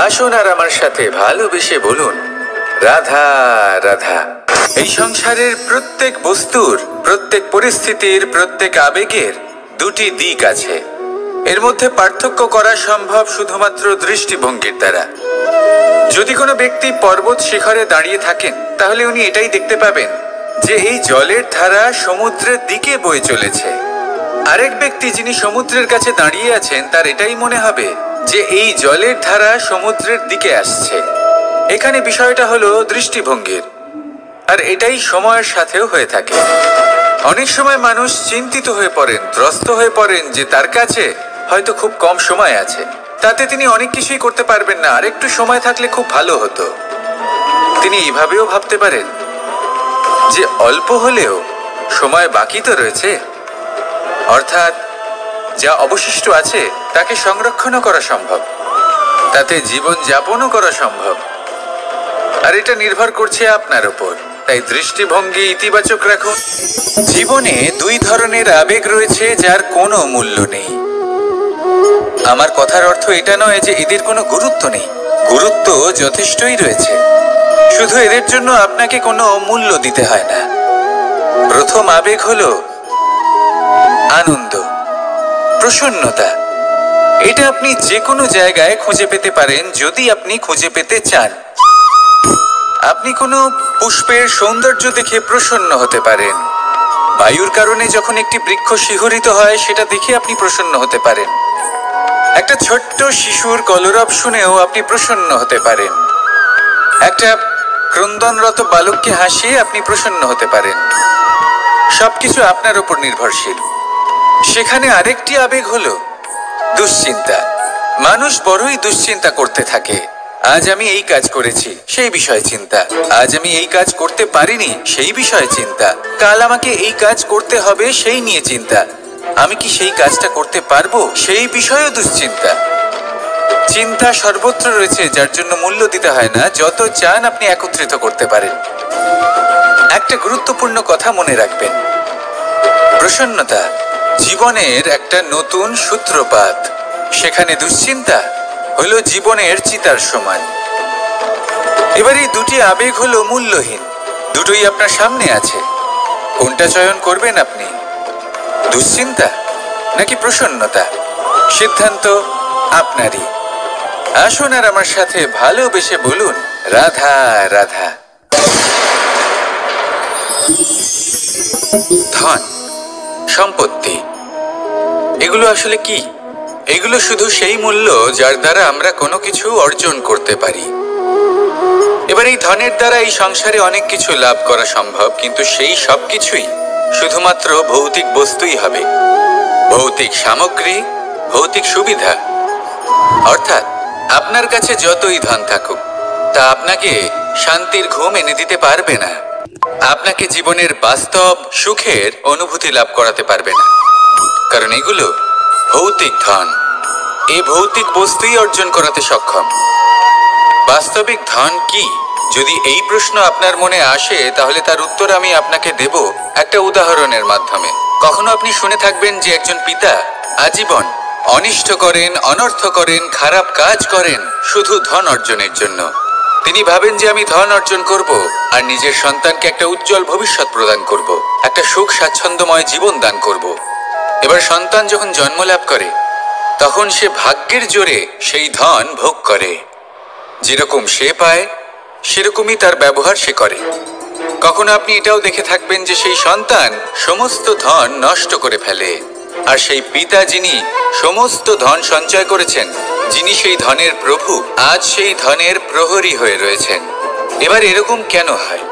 আসুন আর আমার সাথে ভালোবেসে বলুন, রাধা রাধা। এই সংসারের প্রত্যেক বস্তুর, প্রত্যেক পরিস্থিতির, প্রত্যেক আবেগের দুটি দিক আছে। এর মধ্যে পার্থক্য করা সম্ভব শুধুমাত্র দৃষ্টিভঙ্গির দ্বারা। যদি কোনো ব্যক্তি পর্বত শিখরে দাঁড়িয়ে থাকেন তাহলে উনি এটাই দেখতে পাবেন যে এই জলের ধারা সমুদ্রের দিকে বয়ে চলেছে। আরেক ব্যক্তি যিনি সমুদ্রের কাছে দাঁড়িয়ে আছেন তার এটাই মনে হবে যে এই জলের ধারা সমুদ্রের দিকে আসছে। এখানে বিষয়টা হলো দৃষ্টিভঙ্গির, আর এটাই সময়ের সাথেও হয়ে থাকে। অনেক সময় মানুষ চিন্তিত হয়ে পড়েন, ত্রস্ত হয়ে পড়েন যে তার কাছে হয়তো খুব কম সময় আছে, তাতে তিনি অনেক কিছুই করতে পারবেন না, আর একটু সময় থাকলে খুব ভালো হতো। তিনি এইভাবেও ভাবতে পারেন যে অল্প হলেও সময় বাকি তো রয়েছে, অর্থাৎ যা অবশিষ্ট আছে তাকে সংরক্ষণও করা সম্ভব, তাতে জীবন যাপনও করা সম্ভব। আর এটা নির্ভর করছে আপনার উপর। তাই দৃষ্টিভঙ্গি ইতিবাচক রাখুন। জীবনে দুই ধরনের আবেগ রয়েছে যার কোনো মূল্য নেই। আমার কথার অর্থ এটা নয় যে এদের কোনো গুরুত্ব নেই, গুরুত্ব যথেষ্টই রয়েছে, শুধু এদের জন্য আপনাকে কোনো মূল্য দিতে হয় না। প্রথম আবেগ হলো আনন্দ, প্রসন্নতা। এটা আপনি যে কোনো জায়গায় খুঁজে পেতে পারেন যদি আপনি খুঁজে পেতে চান। আপনি কোনো পুষ্পের সৌন্দর্য দেখে প্রসন্ন হতে পারেন। বায়ুর কারণে যখন একটি বৃক্ষ শিহরিত হয় সেটা দেখে আপনি প্রসন্ন হতে পারেন। একটা ছোট্ট শিশুর কলরব শুনেও আপনি প্রসন্ন হতে পারেন। একটা ক্রন্দনরত বালককে হাসিয়ে আপনি প্রসন্ন হতে পারেন। সবকিছু আপনার উপর নির্ভরশীল। সেখানে আরেকটি আবেগ হলো দুশ্চিন্তা। মানুষ বড়ই দুশ্চিন্তা করতে থাকে। আজ আমি এই কাজ করেছি, সেই বিষয়ে চিন্তা। আজ আমি এই কাজ করতে পারিনি, সেই বিষয়ে চিন্তা। কাল আমাকে এই কাজ করতে হবে, সেই নিয়ে চিন্তা। আমি কি সেই কাজটা করতে পারবো, সেই বিষয়েও দুশ্চিন্তা। চিন্তা সর্বত্র রয়েছে, যার জন্য মূল্য দিতে হয় না। যত চান আপনি একত্রিত করতে পারেন। একটা গুরুত্বপূর্ণ কথা মনে রাখবেন, প্রসন্নতা জীবনের একটা নতুন সূত্রপাত। সেখানে দুশ্চিন্তা হলো জীবনের চিতার সমান। এবার এই দুটি আবেগ হলো মূল্যহীন, দুটোই আপনার সামনে আছে। কোনটা চয়ন করবেন আপনি, দুশ্চিন্তা নাকি প্রসন্নতা? সিদ্ধান্ত আপনারই। আসুন আর আমার সাথে ভালোবেসে বলুন, রাধা রাধা। ধন, সম্পত্তি, এগুলো আসলে কি? এগুলো শুধু সেই মূল্য যার দ্বারা আমরা কোনো কিছু অর্জন করতে পারি। এবার এই ধনের দ্বারা এই সংসারে অনেক কিছু লাভ করা সম্ভব, কিন্তু সেই সব কিছুই শুধুমাত্র ভৌতিক বস্তুই হবে, ভৌতিক সামগ্রী, ভৌতিক সুবিধা। অর্থাৎ আপনার কাছে যতই ধন থাকুক তা আপনাকে শান্তির ঘুম এনে দিতে পারবে না, আপনাকে জীবনের বাস্তব সুখের অনুভূতি লাভ করাতে পারবে না, কারণ এগুলো ভৌতিক ধন। এই ভৌতিক বস্তুই অর্জন করাতে সক্ষম। বাস্তবিক ধন কি? যদি এই প্রশ্ন আপনার মনে আসে তাহলে তার উত্তর আমি আপনাকে দেব একটা উদাহরণের মাধ্যমে। কখনো আপনি শুনে থাকবেন যে একজন পিতা আজীবন অনিষ্ট করেন, অনর্থ করেন, খারাপ কাজ করেন শুধু ধন অর্জনের জন্য। তিনি ভাবেন যে আমি ধন অর্জন করব আর নিজের সন্তানকে একটা উজ্জ্বল ভবিষ্যৎ প্রদান করব, একটা সুখ স্বাচ্ছন্দ্যময় জীবন দান করব। এবার সন্তান যখন জন্ম লাভ করে তখন সে ভাগ্যের জোরে সেই ধন ভোগ করে। যেরকম সে পায় সেরকমই তার ব্যবহার সে করে। কখনো আপনি এটাও দেখে থাকবেন যে সেই সন্তান সমস্ত ধন নষ্ট করে ফেলে, আর সেই পিতা যিনি সমস্ত ধন সঞ্চয় করেছেন, যিনি সেই ধনের প্রভু, আজ সেই ধনের প্রহরী হয়ে রয়েছেন। এবার এরকম কেন হয়?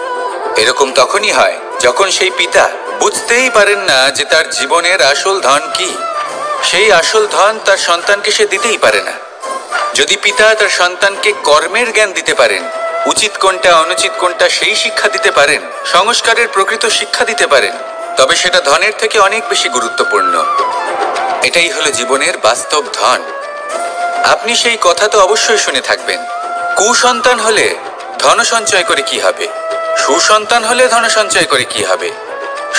এরকম তখনই হয় যখন সেই পিতা বুঝতেই পারেন না যে তার জীবনের আসল ধন কি। সেই আসল ধন তার সন্তানকে সে দিতেই পারে না। যদি পিতা তার সন্তানকে কর্মের জ্ঞান দিতে পারেন, উচিত কোনটা অনুচিত কোনটা সেই শিক্ষা দিতে পারেন, সংস্কারের প্রকৃত শিক্ষা দিতে পারেন, তবে সেটা ধনের থেকে অনেক বেশি গুরুত্বপূর্ণ। এটাই হলো জীবনের বাস্তব ধন। আপনি সেই কথা তো অবশ্যই শুনে থাকবেন, কুসন্তান হলে ধন সঞ্চয় করে কি হবে? সুসন্তান হলে ধন সঞ্চয় করে কি হবে?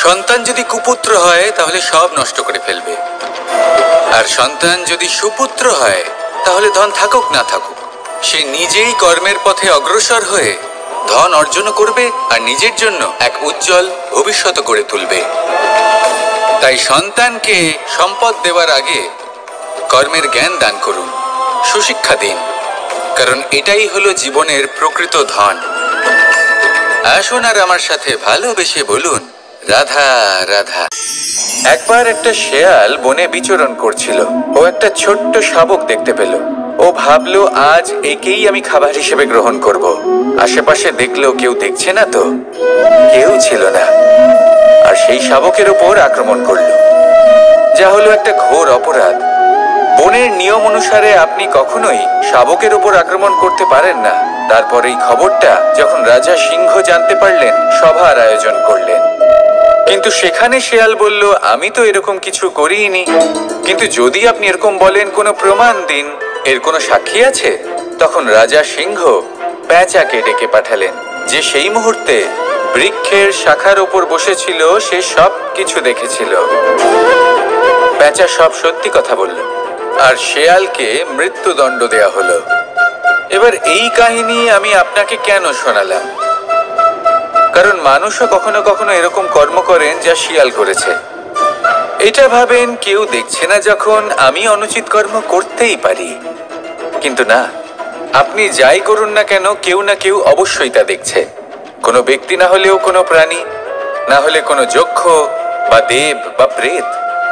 সন্তান যদি কুপুত্র হয় তাহলে সব নষ্ট করে ফেলবে, আর সন্তান যদি সুপুত্র হয় তাহলে ধন থাকুক না থাকুক সে নিজেই কর্মের পথে অগ্রসর হয়ে ধন অর্জন করবে আর নিজের জন্য এক উজ্জ্বল ভবিষ্যৎ গড়ে তুলবে। তাই সন্তানকে সম্পদ দেওয়ার আগে কর্মের জ্ঞান দান করুন, সুশিক্ষা দিন, কারণ এটাই হলো জীবনের প্রকৃত ধন। আসুন আর আমার সাথে ভালোবেসে বলুন, রাধা রাধা। একবার একটা শেয়াল বনে বিচরণ করছিল। ও একটা ছোট্ট শাবক দেখতে পেল। ও ভাবলো, আজ একেই আমি খাবার হিসেবে গ্রহণ করব। আশেপাশে দেখলো কেউ দেখছে না তো, কেউ ছিল না, আর সেই শাবকের ওপর আক্রমণ করলো, যা হলো একটা ঘোর অপরাধ। বনের নিয়ম অনুসারে আপনি কখনোই শাবকের উপর আক্রমণ করতে পারেন না। তারপর এই খবরটা যখন রাজা সিংহ জানতে পারলেন, সভার আয়োজন করলেন। কিন্তু সেখানে শেয়াল বলল, আমি তো এরকম কিছু করিনি। কিন্তু যদি আপনি এরকম বলেন, কোনো প্রমাণ দিন, এর কোনো সাক্ষী আছে? তখন রাজা সিংহ পেঁচাকে ডেকে পাঠালেন, যে সেই মুহূর্তে বৃক্ষের শাখার ওপর বসেছিল, সে সব কিছু দেখেছিল। পেঁচা সব সত্যি কথা বলল, আর শেয়ালকে মৃত্যুদণ্ড দেয়া হলো। এবার এই কাহিনী আমি আপনাকে কেন শোনালাম? কারণ মানুষও কখনো কখনো এরকম কর্ম করেন যা শিয়াল করেছে। এটা ভাবেন কেউ দেখছে না, যখন আমি অনুচিত কর্ম করতেই পারি। কিন্তু না, আপনি যাই করুন না কেন, কেউ না কেউ অবশ্যই তা দেখছে। কোনো ব্যক্তি না হলেও কোনো প্রাণী, না হলে কোনো যক্ষ বা দেব বা প্রেত।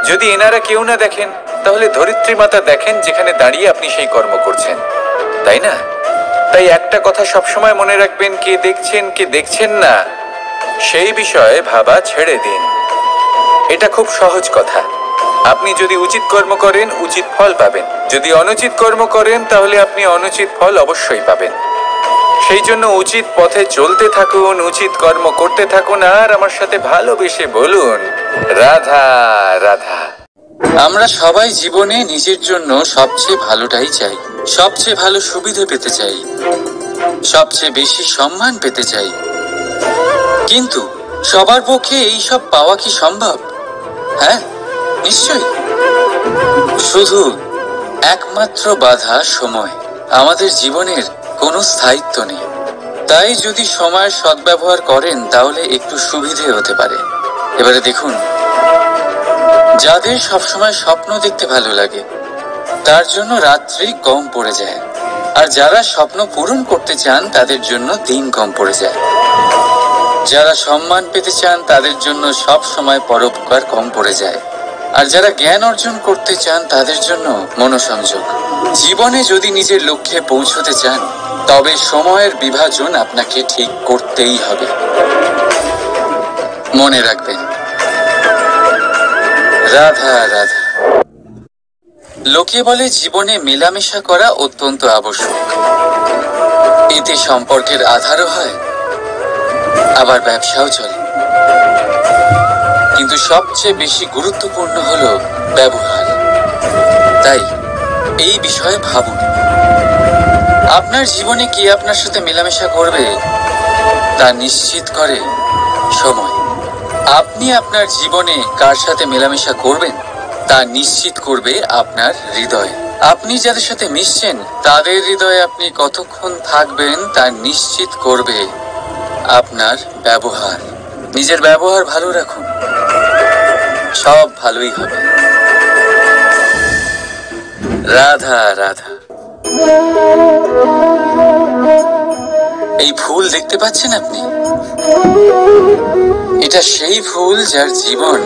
যদি এনারা কেউ না দেখেন, তাহলে ধরিত্রী মাতা দেখেন, যেখানে দাঁড়িয়ে আপনি সেই কর্ম করছেন, তাই না? তাই একটা কথা সবসময় মনে রাখবেন, কে দেখছেন কে দেখছেন না সেই বিষয়ে ভাবা ছেড়ে দিন। এটা খুব সহজ কথা। আপনি যদি উচিত কর্ম করেন, উচিত ফল পাবেন। যদি অনুচিত কর্ম করেন, তাহলে আপনি অনুচিত ফল অবশ্যই পাবেন। সেই জন্য উচিত পথে চলতে থাকুন, উচিত কর্ম করতে থাকুন, আর আমার সাথে ভালোবেসে বলুন, রাধা রাধা। আমরা সবাই জীবনে নিজের জন্য সবচেয়ে ভালোটাই চাই, সবচেয়ে ভালো সুবিধে পেতে চাই, সবচেয়ে বেশি সম্মান পেতে চাই। কিন্তু সবার পক্ষে এই সব পাওয়া কি সম্ভব? হ্যাঁ, নিশ্চয়ই। শুধু একমাত্র বাধা সময়। আমাদের জীবনের কোনো স্থায়িত্ব নেই। তাই যদি সময়ের সদ্ব্যবহার করেন, তাহলে একটু সুবিধে হতে পারে। এবারে দেখুন, যাদের সবসময় স্বপ্ন দেখতে ভালো লাগে, তার জন্য রাত্রি কম পড়ে যায়। আর যারা স্বপ্ন পূরণ করতে চান, তাদের জন্য দিন কম পড়ে যায়। যারা সম্মান পেতে চান, তাদের জন্য সব সময় পরোপকার কম পড়ে যায়। আর যারা জ্ঞান অর্জন করতে চান, তাদের জন্য মনোসংযোগ। জীবনে যদি নিজের লক্ষ্যে পৌঁছতে চান, তবে সময়ের বিভাজন আপনাকে ঠিক করতেই হবে। মনে রাখবেন, রাধা রাধা। লোকে বলে জীবনে মেলামেশা করা অত্যন্ত আবশ্যক। এতে সম্পর্কের আধারও হয়, আবার ব্যবসাও চলে। কিন্তু সবচেয়ে বেশি গুরুত্বপূর্ণ হলো ব্যবহার। তাই এই বিষয়ে ভাবুন, আপনার জীবনে কে আপনার সাথে মেলামেশা করবে তা নিশ্চিত করে সময়। আপনি আপনার জীবনে কার সাথে মেলামেশা করবেন তা নিশ্চিত করবে আপনার হৃদয়। আপনি যাদের সাথে মিশছেন, তাদের হৃদয়ে আপনি কতক্ষণ থাকবেন তা নিশ্চিত করবে আপনার ব্যবহার। নিজের ব্যবহার ভালো রাখুন, সব ভালোই হবে। রাধা রাধা। এই ফুল দেখতে পাচ্ছেন আপনি? এটা সেই ফুল যার জীবন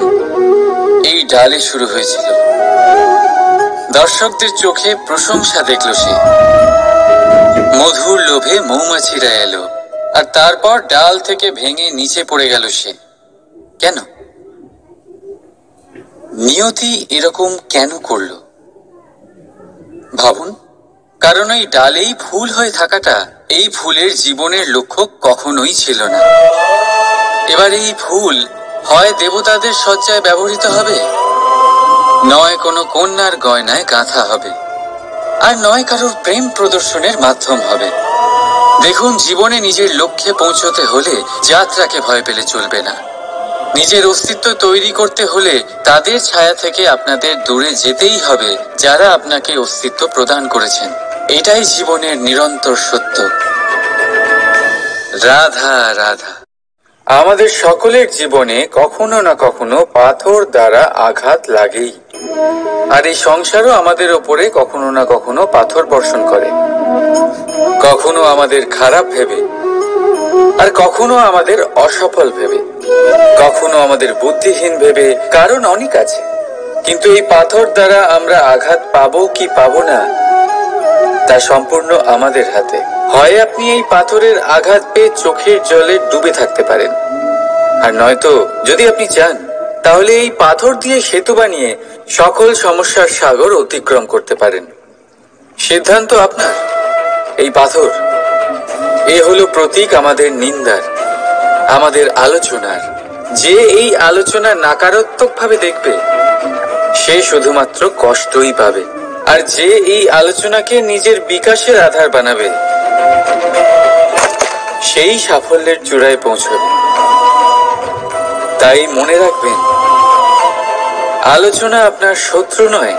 এই ডালে শুরু হয়েছিল। দর্শকদের চোখে প্রশংসা দেখল সে, মধুর লোভে মৌমাছিরা এলো, আর তারপর ডাল থেকে ভেঙে নিচে পড়ে গেল সে। কেন? নিয়তি এরকম কেন করলো? ভাবুন, কারণ এই ডালেই ফুল হয়ে থাকাটা এই ফুলের জীবনের লক্ষ্য কখনোই ছিল না। এবার এই ফুল হয় দেবতাদের সজ্জায় ব্যবহৃত হবে, নয় কোনো কন্যার গয়নায় গাঁথা হবে, আর নয় কারোর প্রেম প্রদর্শনের মাধ্যম হবে। দেখুন, জীবনে নিজের লক্ষ্যে পৌঁছতে হলে যাত্রাকে ভয় পেলে চলবে না। নিজের অস্তিত্ব তৈরি করতে হলে তাদের ছায়া থেকে আপনাদের দূরে যেতেই হবে যারা আপনাকে অস্তিত্ব প্রদান করেছেন। এটাই জীবনের নিরন্তর সত্য। রাধা রাধা। আমাদের সকলের জীবনে কখনো না কখনো পাথর দ্বারা আঘাত লাগেই, আর এই সংসারও আমাদের ওপরে কখনো না কখনো পাথর বর্ষণ করে। কখনো আমাদের খারাপ ভেবে, আর কখনো আমাদের অসফল ভেবে, কখনো আমাদের বুদ্ধিহীন ভেবে। কারণ অনেক আছে, কিন্তু এই পাথর দ্বারা আমরা আঘাত পাবো কি পাবো না তা সম্পূর্ণ আমাদের হাতে। হয় আপনি এই পাথরের আঘাত পেয়ে চোখের জলে ডুবে থাকতে পারেন, আর নয়তো যদি আপনি চান তাহলে এই পাথর দিয়ে সেতু বানিয়ে সকল সমস্যার সাগর অতিক্রম করতে পারেন। সিদ্ধান্ত আপনার। এই পাথর এ হলো প্রতীক আমাদের নিন্দার, আমাদের আলোচনার। যে এই আলোচনা নাকারাত্মকভাবে দেখবে সে শুধুমাত্র কষ্টই পাবে, আর যে এই আলোচনাকে নিজের বিকাশের আধার বানাবে সেই সাফল্যের চূড়ায় পৌঁছবে। তাই মনে রাখবেন, আলোচনা আপনার শত্রু নয়,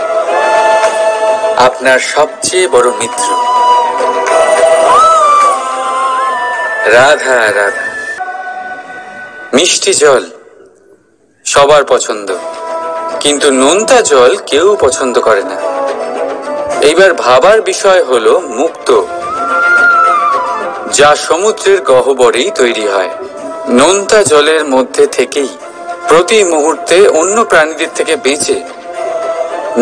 আপনার সবচেয়ে বড় মিত্র। রাধা রাধা। মিষ্টি জল সবার পছন্দ, কিন্তু নোনতা জল কেউ পছন্দ করে না। এইবার ভাবার বিষয় হলো মুক্ত, যা সমুদ্রের গহ্বরেই তৈরি হয়। নোনতা জলের মধ্যে থেকেই প্রতি মুহূর্তে অন্য প্রাণীদের থেকে বেঁচে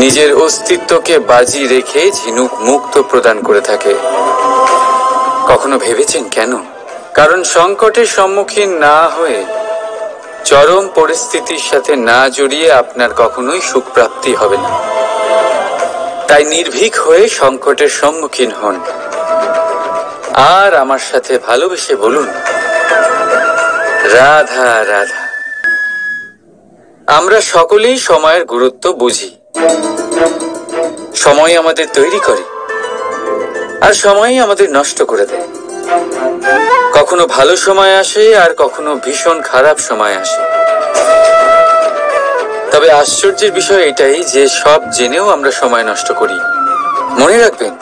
নিজের অস্তিত্বকে বাজি রেখে ঝিনুক মুক্ত প্রদান করে থাকে। কখনো ভেবেছেন কেন? কারণ সংকটের সম্মুখীন না হয়ে, চরম পরিস্থিতির সাথে না জড়িয়ে আপনার কখনোই সুখ প্রাপ্তি হবে না। তাই নির্ভীক হয়ে সংকটের সম্মুখীন হন, আর আমার সাথে ভালোবেসে বলুন রাধা রাধা। আমরা সকলেই সময়ের গুরুত্ব বুঝি। সময় আমাদের তৈরি করে, আর সময়ই আমাদের নষ্ট করে দেয়। কখনো ভালো সময় আসে, আর কখনো ভীষণ খারাপ সময় আসে। তবে আশ্চর্যের বিষয় এটাই যে সব জেনেও আমরা সময় নষ্ট করি। মনে রাখবেন,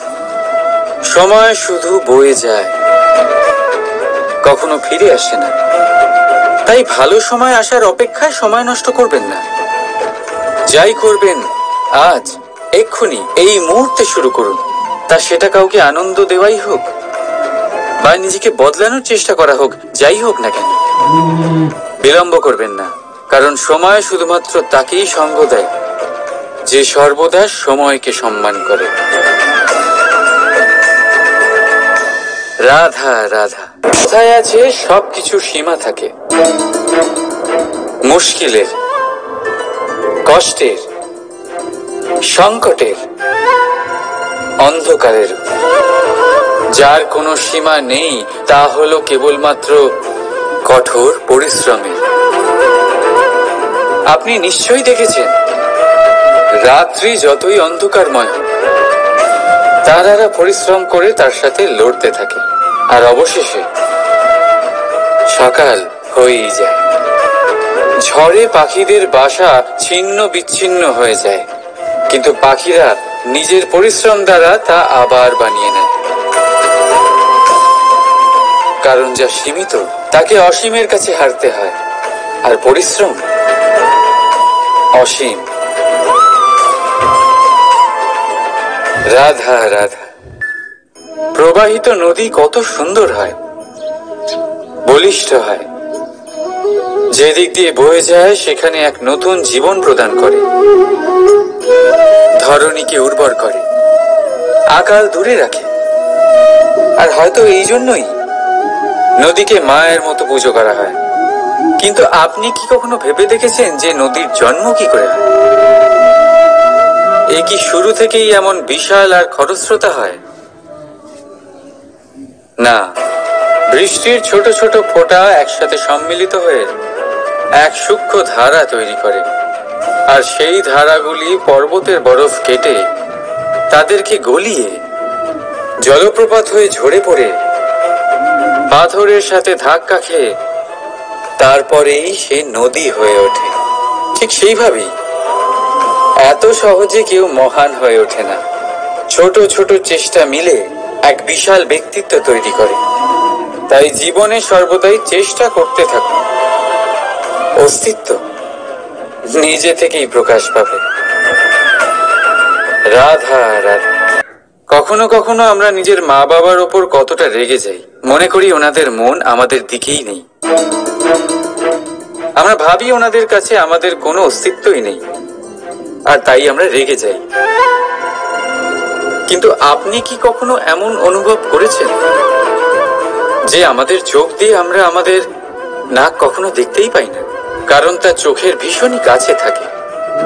সময় শুধু বয়ে যায়, কখনো ফিরে আসে না। তাই ভালো সময় আসার অপেক্ষায় সময় নষ্ট করবেন না। যাই করবেন আজ, এক্ষুনি, এই মুহূর্তে শুরু করুন। তা সেটা কাউকে আনন্দ দেওয়াই হোক, বা নিজেকে বদলানোর চেষ্টা করা হোক, যাই হোক না কেন, বিলম্ব করবেন না। কারণ সময় শুধুমাত্র তাকেই সঙ্গ দেয় যে সর্বদা সময়কে সম্মান করে। রাধা রাধা। কোথায় আছে সবকিছু সীমা থাকে, মুশকিলের, কষ্টের, সংকটের, অন্ধকারের। যার কোনো সীমা নেই তা হলো কেবলমাত্র কঠোর পরিশ্রমের। আপনি নিশ্চয়ই দেখেছেন, রাত্রি যতই অন্ধকারময় হোক, তারারা পরিশ্রম করে তার সাথে লড়তে থাকে, আর অবশেষে সকাল হয়েই যায়। ঝড়ে পাখিদের বাসা ছিন্ন বিচ্ছিন্ন হয়ে যায়, কিন্তু পাখিরা নিজের পরিশ্রম দ্বারা তা আবার বানিয়ে নেয়। কারণ যা সীমিত তাকে অসীমের কাছে হারতে হয়, আর পরিশ্রম অসীম। রাধা রাধা। প্রবাহিত নদী কত সুন্দর হয়, বলিষ্ঠ হয়। যেদিক দিয়ে বয়ে যায় সেখানে এক নতুন জীবন প্রদান করে, ধরণীকে উর্বর করে, আকাল দূরে রাখে। আর হয়তো এই জন্যই নদীকে মায়ের মতো পুজো করা হয়। কিন্তু আপনি কি কখনো ভেবে দেখেছেন যে নদীর জন্ম কি করে হয়? এ কি শুরু থেকেই এমন বিশাল আর খরস্রোতা হয়? না, বৃষ্টির ছোট ছোট ফোঁটা একসাথে সম্মিলিত হয়ে এক সূক্ষ্ম ধারা তৈরি করে, আর সেই ধারাগুলি পর্বতের বরফ কেটে তাদেরকে গলিয়ে জলপ্রপাত হয়ে ঝরে পড়ে পাথরের সাথে ধাক্কা খেয়ে তারপরেই সে নদী হয়ে ওঠে। ঠিক সেইভাবেই এত সহজে কেউ মহান হয়ে ওঠে না। ছোট ছোট চেষ্টা মিলে এক বিশাল ব্যক্তিত্ব তৈরি করে। তাই জীবনে সর্বদাই চেষ্টা করতে থাকুন। অস্তিত্ব নিজে থেকেই প্রকাশ পাবে। রাধা রাধা। কখনো কখনো আমরা নিজের মা বাবার ওপর কতটা রেগে যাই, মনে করি ওনাদের মন আমাদের দিকেই নেই। আমরা ভাবি ওনাদের কাছে আমাদের কোনো অস্তিত্বই নেই, আর তাই আমরা রেগে যাই। কিন্তু আপনি কি কখনো এমন অনুভব করেছেন যে আমাদের চোখ দিয়ে আমরা আমাদের নাক কখনো দেখতেই পাই না, কারণ তা চোখের ভীষণই কাছে থাকে,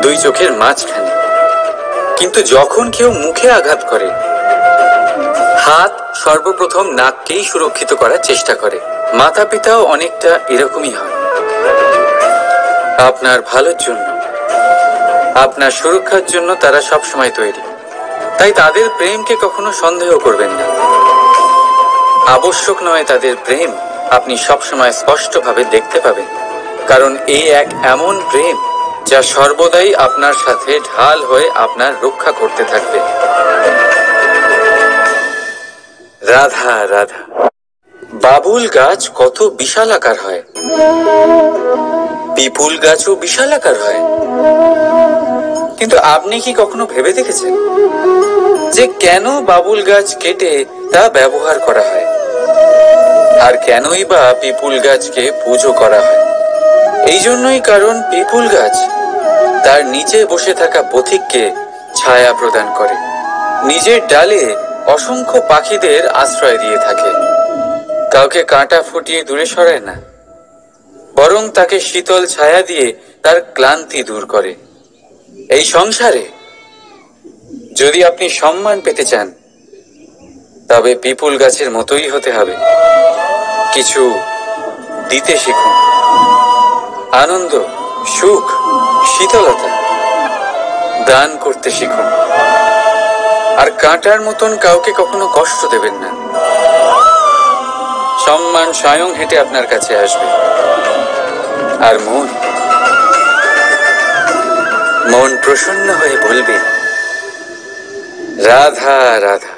দুই চোখের মাঝখানে। কিন্তু যখন কেউ মুখে আঘাত করে, হাত সর্বপ্রথম নাককেই সুরক্ষিত করার চেষ্টা করে। মাতা পিতাও অনেকটা এরকমই হয়। আপনার ভালোর জন্য, আপনার সুরক্ষার জন্য তারা সবসময় তৈরি। তাই তাদের প্রেমকে কখনো সন্দেহ করবেন না। আবশ্যক নয় তাদের প্রেম আপনি সবসময় স্পষ্টভাবে দেখতে পাবেন, কারণ এই এক এমন প্রেম যা সর্বদাই আপনার সাথে ঢাল হয়ে আপনার রক্ষা করতে থাকবে। রাধা রাধা। বাবুল গাছ কত বিশাল আকার হয়, পিপুল গাছও বিশাল আকার হয়। কিন্তু আপনি কি কখনো ভেবে দেখেছেন যে কেন বাবুল গাছ কেটে তা ব্যবহার করা হয়, আর কেনই বা পিপুল গাছকে পুজো করা হয়? এই জন্যই, কারণ পিপুল গাছ তার নিচে বসে থাকা পথিককে ছায়া প্রদান করে, নিজের ডালে অসংখ্য পাখিদের আশ্রয় দিয়ে থাকে, কাউকে কাঁটা ফুটিয়ে দূরে সরায় না, বরং তাকে শীতল ছায়া দিয়ে তার ক্লান্তি দূর করে। এই সংসারে যদি আপনি সম্মান পেতে চান, তবে পিপুল গাছের মতোই হতে হবে। কিছু দিতে শিখুন, আনন্দ, সুখ, শীতলতা দান করতে শিখুন, আর কাঁটার মতন কাউকে কখনো কষ্ট দেবেন না। সম্মান স্বয়ং হেঁটে আপনার কাছে আসবে। আর মন প্রসন্ন হয়ে বলবে, রাধা রাধা।